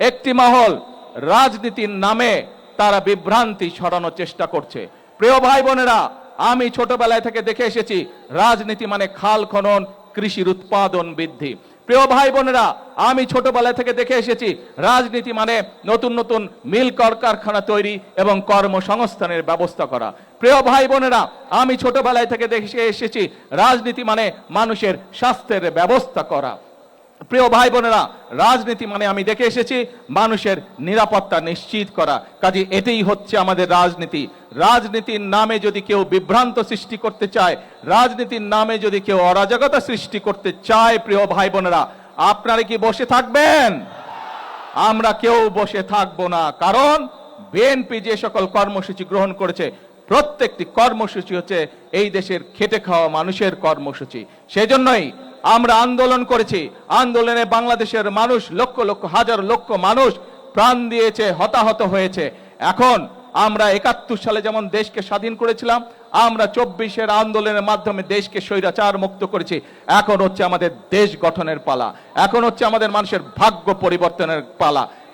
একটি মহল রাজনীতির নামে তারা বিভ্রান্তি ছড়ানোর চেষ্টা করছে। প্রিয় ভাই বোনেরা, আমি ছোটবেলায় থেকে দেখে এসেছি রাজনীতি মানে খাল খনন, কৃষির উৎপাদন বৃদ্ধি। প্রিয় ভাই বোনেরা, আমি ছোটবেলা থেকে দেখে এসেছি রাজনীতি মানে নতুন নতুন মিল কলকারখানা তৈরি এবং কর্মসংস্থানের ব্যবস্থা করা। প্রিয় ভাই বোনেরা, আমি ছোটবেলায় থেকে দেখে এসেছি রাজনীতি মানে মানুষের স্বাস্থ্যের ব্যবস্থা করা। প্রিয় ভাই বোনেরা, রাজনীতি মানে আমি দেখে এসেছি মানুষের নিরাপত্তা নিশ্চিত করা। কাজে এটাই হচ্ছে আমাদের রাজনীতি। রাজনীতির নামে যদি কেউ বিভ্রান্ত সৃষ্টি করতে চায়, রাজনীতির নামে যদি কেউ অরাজকতা সৃষ্টি করতে চায়, প্রিয় ভাই বোনেরা, আপনারা কি বসে থাকবেন? আমরা কেউ বসে থাকবো না। কারণ বিএনপি যে সকল কর্মসূচি গ্রহণ করেছে, প্রত্যেকটি কর্মসূচি হচ্ছে এই দেশের খেটে খাওয়া মানুষের কর্মসূচি। সেজন্যই আমরা আন্দোলন করেছি। আন্দোলনে বাংলাদেশের মানুষ, লক্ষ লক্ষ হাজার লক্ষ মানুষ প্রাণ দিয়েছে, হতাহত হয়েছে। এখন আমরা ৭১ সালে যেমন দেশকে স্বাধীন করেছিলাম, আমরা ২৪-এর আন্দোলনের মাধ্যমে দেশকে স্বৈরাচার মুক্ত করেছি। এখন হচ্ছে আমাদের দেশ গঠনের পালা, এখন হচ্ছে আমাদের মানুষের ভাগ্য পরিবর্তনের পালা।